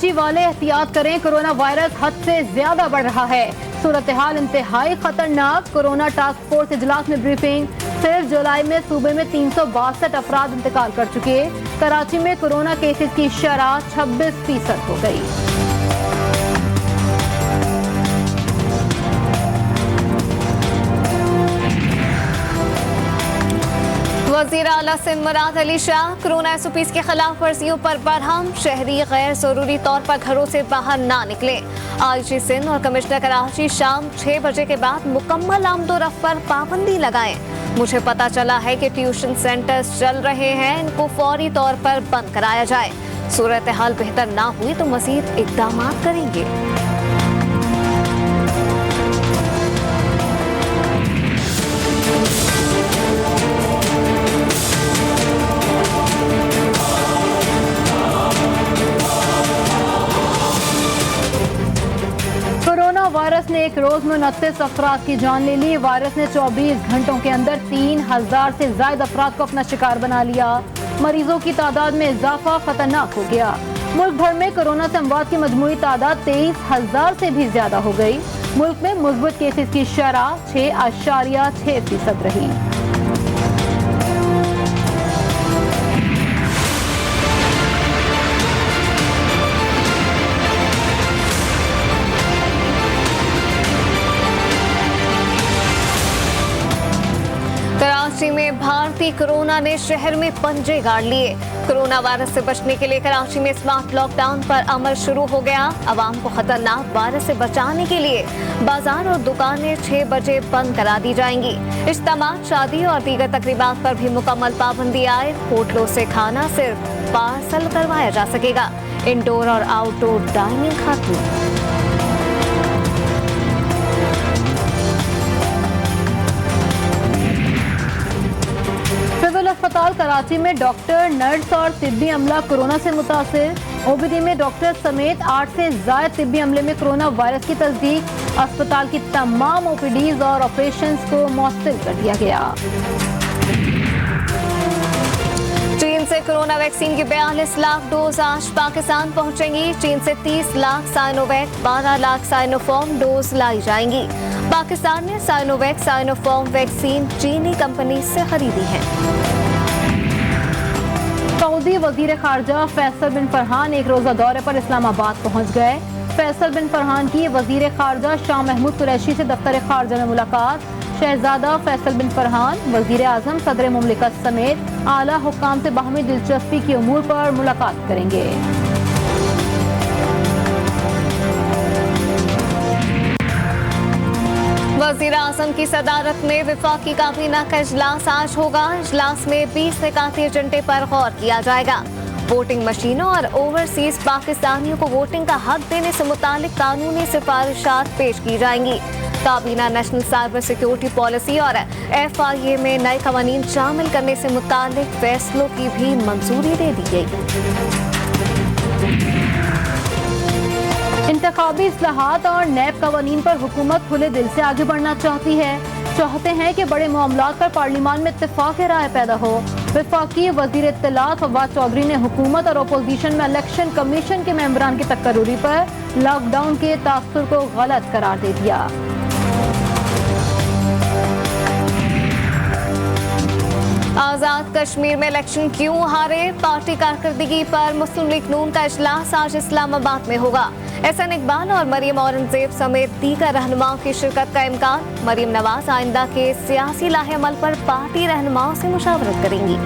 कराची वाले एहतियात करें, कोरोना वायरस हद से ज्यादा बढ़ रहा है। सूरत हाल इंतहाई खतरनाक। कोरोना टास्क फोर्स इजलास में ब्रीफिंग। सिर्फ जुलाई में सूबे में 362 अफराद इंतकाल कर चुके। कराची में कोरोना केसेस की शरह 26% हो गई। वज़ीर आला सिंध मुराद अली शाह कोरोना एसओपीज़ के खिलाफ वर्जियों पर बरहम। शहरी गैर जरूरी तौर पर घरों से बाहर ना निकले। आईजी सिंध और कमिश्नर कराची शाम 6 बजे के बाद मुकम्मल आमदोरफ्त पर पाबंदी लगाएं। मुझे पता चला है कि ट्यूशन सेंटर्स चल रहे हैं, इनको फौरी तौर पर बंद कराया जाए। सूरत हाल बेहतर ना हुई तो मजीद इक़दाम करेंगे। कोरोना वायरस ने एक रोज में 29 अफराद की जान ले ली। वायरस ने 24 घंटों के अंदर 3000 से ज्यादा अफराद को अपना शिकार बना लिया। मरीजों की तादाद में इजाफा खतरनाक हो गया। मुल्क भर में कोरोना से अमवात की मजमूई तादाद 23,000 से भी ज्यादा हो गई। मुल्क में मुस्बत केसेस की शरह 6.6% रही। कराची में भारतीय कोरोना ने शहर में पंजे गाड़ लिए। कोरोना वायरस से बचने के लिए कराची में स्मार्ट लॉकडाउन पर अमल शुरू हो गया। आवाम को खतरनाक वायरस से बचाने के लिए बाजार और दुकानें 6 बजे बंद करा दी जाएंगी। इज्तिमा, शादी और दीगर तकरीबात पर भी मुकम्मल पाबंदी आए। होटलों से खाना सिर्फ पार्सल करवाया जा सकेगा। इंडोर और आउटडोर डाइनिंग खत्म। सिविल अस्पताल कराची में डॉक्टर, नर्स और तिब्बी अमला कोरोना से मुतासिर। ओपीडी में डॉक्टर समेत 8 से ज्यादा तिब्बी अमले में कोरोना वायरस की तस्दीक। अस्पताल की तमाम ओपीडीज और ऑपरेशंस को मौसम कर दिया गया। चीन से कोरोना वैक्सीन की 42 लाख डोज आज पाकिस्तान पहुंचेंगी। चीन से 30 lakh Sinovac, 12 lakh Sinopharm dose लाई जाएंगी। पाकिस्तान ने साइनोवैक साइनोफॉर्म वैक्सीन चीनी कंपनी से खरीदी है। सऊदी वजीर खारजा फैसल बिन फरहान एक रोजा दौरे पर इस्लामाबाद पहुंच गए। फैसल बिन फरहान की वजीर खारजा शाह महमूद कुरैशी से दफ्तर खारजा में मुलाकात। शहजादा फैसल बिन फरहान वजीर आजम, सदर मुमलिकत समेत आला हुक्काम से बाहमी दिलचस्पी के उमूर पर मुलाकात करेंगे। वज़ीर आज़म की सदारत में वफाकी काबीना का इजलास आज होगा। इजलास में 20 निकाती एजेंडे पर गौर किया जाएगा। वोटिंग मशीनों और ओवरसीज पाकिस्तानियों को वोटिंग का हक देने से मुतालिक कानूनी सिफारिशात पेश की जाएंगी। काबीना नेशनल साइबर सिक्योरिटी पॉलिसी और FIA में नए कवानीन शामिल करने से मुतालिक फैसलों की भी मंजूरी दे दी गई। इंतखाबी इस्लाहात और नैब कवानीन पर हुकूमत खुले दिल से आगे बढ़ना चाहते हैं कि बड़े मामलात पर पार्लियामान में इत्तेफाक राय पैदा हो। वफाकी वजीर इत्तलात फवाद चौधरी ने हुकूमत और अपोजिशन में इलेक्शन कमीशन के मेंबरान की तकर्रुरी पर लॉकडाउन के तासुर को गलत करार दे दिया। आजाद कश्मीर में इलेक्शन क्यों हारे, पार्टी कारकर्दगी पर मुस्लिम लीग नून का इजलास आज इस्लामाबाद में होगा। एहसन इकबाल और मरियम औरंगजेब समेत दीगर रहनुमाओं की शिरकत का इम्कान। मरियम नवाज आइंदा के सियासी लाहे-अमल पर पार्टी रहनुमाओं से मुशावरत करेंगी।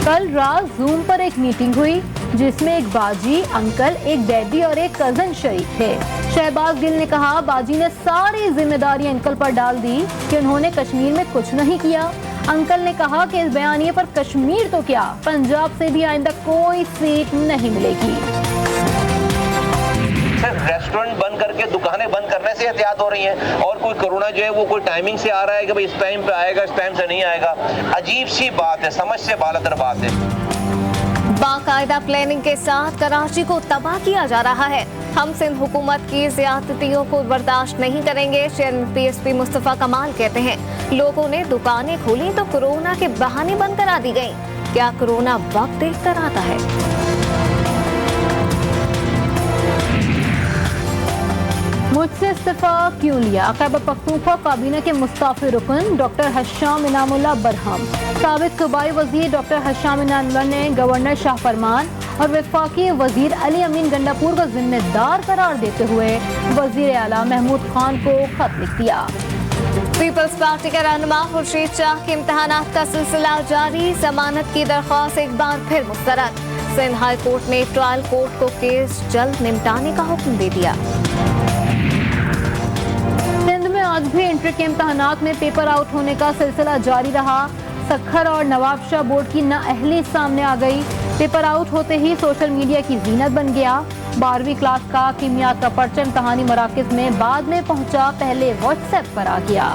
कल रात जूम पर एक मीटिंग हुई जिसमें एक बाजी, अंकल, एक डैडी और एक कजन शरीक थे। शहबाज गिल ने कहा बाजी ने सारी जिम्मेदारी अंकल पर डाल दी कि उन्होंने कश्मीर में कुछ नहीं किया। अंकल ने कहा कि इस बयानिए पर कश्मीर तो क्या, पंजाब से भी आइंदा कोई सीट नहीं मिलेगी। रेस्टोरेंट बंद करके दुकानें बंद करने से एहतियात हो रही है और कोई कोरोना जो है वो कोई टाइमिंग से आ रहा है कि भाई इस टाइम पे आएगा, इस टाइम से नहीं आएगा। अजीब सी बात है, समझ से बालातर बात है। बाकायदा प्लानिंग के साथ कराची को तबाह किया जा रहा है। हम सिंध हुकूमत की ज्यादतियों को बर्दाश्त नहीं करेंगे, चेयरमैन पीएसपी मुस्तफा कमाल कहते हैं। लोगों ने दुकानें खोली तो कोरोना के बहाने बंद करा दी गई। क्या कोरोना वक्त देख कर आता है? मुझसे इस्तीफा क्यों लिया? खैबर पख्तूनख्वा काबीना के मुस्ताफी रुकन डॉक्टर हशाम इनामुल्लाह बरहम, साबिक सूबाई वजीर डॉक्टर हशाम इनामुल्लाह ने गवर्नर शाह फरमान और वफाकी वजीर अली अमीन गंडापुर को जिम्मेदार करार देते हुए वजीर आला महमूद खान को खत लिख दिया। पीपल्स पार्टी के रहनुमा खुर्शीद शाह के इम्तहानात का सिलसिला जारी, जमानत की दरख्वास्त एक बार फिर मुस्तरद। सिंध हाई कोर्ट ने ट्रायल कोर्ट को केस जल्द निपटाने का हुक्म दे दिया। सिंध में आज भी इंटर के इम्तहानात में पेपर आउट होने का सिलसिला जारी रहा। सखर और नवाबशाह बोर्ड की नाअहली सामने आ गई। पेपर आउट होते ही सोशल मीडिया की जीनत बन गया। 12वीं क्लास का कीमिया का पर्चा इम्तहानी मराकज में बाद में पहुंचा, पहले व्हाट्सएप पर आ गया।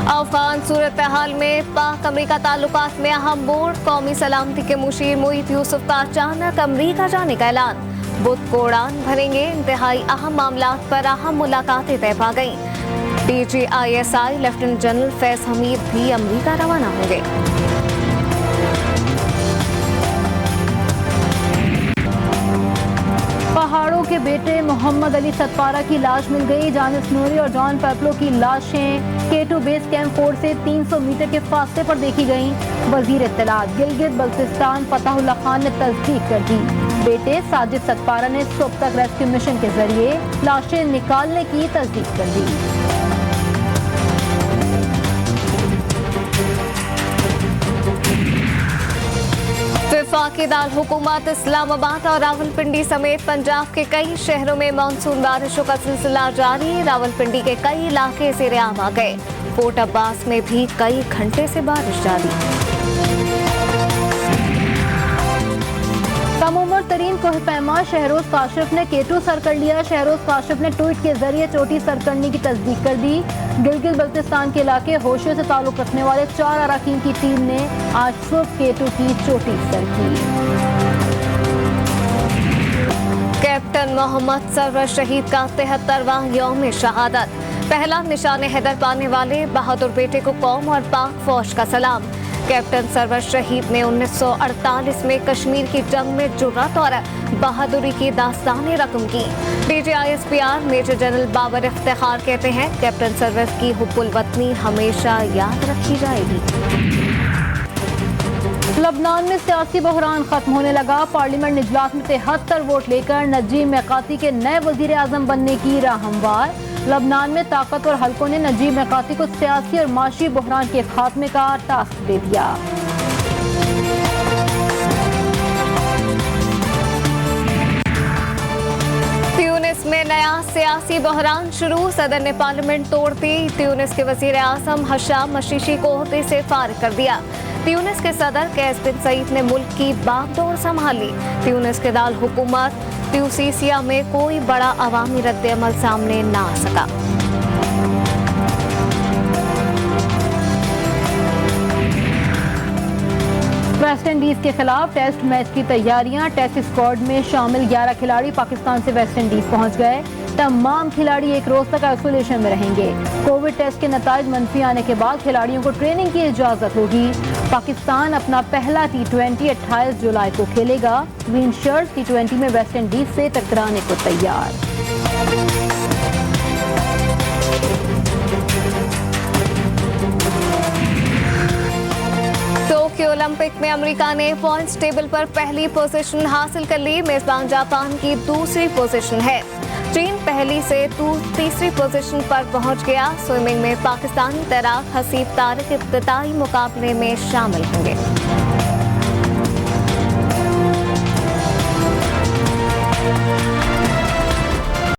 अफगान सूरत हाल में पाक अमरीका ताल्लुकात में अहम मोड़, कौमी सलामती के मुशीर मुईद यूसुफ का अचानक अमरीका जाने का ऐलान। बुध को उड़ान भरेंगे, इंतहाई अहम मामलात पर अहम मुलाकातें तय पा गईं। DGISI lieutenant general Faiz Hamid भी अमरीका रवाना होंगे। पहाड़ों के बेटे मोहम्मद अली सतपारा की लाश मिल गई। जानिस नूरी और जॉन पैपलो की लाशें K2 बेस कैंप 4 से 300 मीटर के फासले पर देखी गईं। वजीर इत्तलात गिलगित बल्तिस्तान फताहुल्लाह खान ने तस्दीक कर दी। बेटे साजिद सतपारा ने सुबह तक रेस्क्यू मिशन के जरिए लाशें निकालने की तस्दीक कर दी। वफाकी दार हुकूमत इस्लामाबाद और रावलपिंडी समेत पंजाब के कई शहरों में मानसून बारिशों का सिलसिला जारी। रावलपिंडी के कई इलाके ज़ेर-ए-आम आ गए। फोर्ट अब्बास में भी कई घंटे से बारिश जारी। कम उम्र तरीन कोहपैमा शहरोज काशिफ ने K2 सर कर लिया। शहरोज काशिफ ने ट्वीट के जरिए चोटी सर करने की तस्दीक कर दी। गिलगित बल्तिस्तान के इलाके होशे से ताल्लुक रखने वाले 4 अरकान की टीम ने आज सुबह K2 की चोटी सर की। कैप्टन मोहम्मद सरवर शहीद का 73वां यौम शहादत। पहला निशान हैदर पाने वाले बहादुर बेटे को कौम और पाक फौज का सलाम। कैप्टन सरवर शहीद ने 1948 में कश्मीर की जंग में जुर्रत और बहादुरी की दास्तान रकम की। DGISPR major general Babar Iftikhar कहते हैं, कैप्टन सरवर की हुब्बुल वतनी हमेशा याद रखी जाएगी। लबनान में सियासी बहरान खत्म होने लगा। पार्लियामेंट इजलास में 73 वोट लेकर नजीब मिकाती के नए वजीर आजम बनने की राह हमवार। लबनान में ताकतवर हलकों ने नजीब मिकाती को सियासी और माशी बहरान के खात्मे का टास्क दे दिया। ट्यूनिस में नया सियासी बहरान शुरू। सदर ने पार्लियामेंट तोड़ दी। ट्यूनिस के वजीर आजम हशाम मशीशी को ओहदे से फारिग कर दिया। ट्यूनिस के सदर कैस बिन सईद ने मुल्क की बागडोर संभाली। ट्यूनिस के दाल हुकूमत ट्यूनीसिया में कोई बड़ा अवामी रद्द-ए-अमल सामने ना आ सका। वेस्ट इंडीज के खिलाफ टेस्ट मैच की तैयारियां। टेस्ट स्क्वाड में शामिल 11 खिलाड़ी पाकिस्तान से वेस्ट इंडीज पहुंच गए। तमाम खिलाड़ी एक रोज तक आइसोलेशन में रहेंगे। कोविड टेस्ट के नताइज मंफी आने के बाद खिलाड़ियों को ट्रेनिंग की इजाजत होगी। पाकिस्तान अपना पहला T20 28 जुलाई को खेलेगा। ग्रीन शर्ट T20 में वेस्ट इंडीज से टकराने को तैयार। टोक्यो ओलंपिक में अमेरिका ने पॉइंट्स टेबल पर पहली पोजीशन हासिल कर ली। मेजबान जापान की दूसरी पोजीशन है। चीन पहली से तीसरी पोजीशन पर पहुंच गया। स्विमिंग में पाकिस्तानी तैराक हसीब तारिक इब्तिदाई मुकाबले में शामिल होंगे।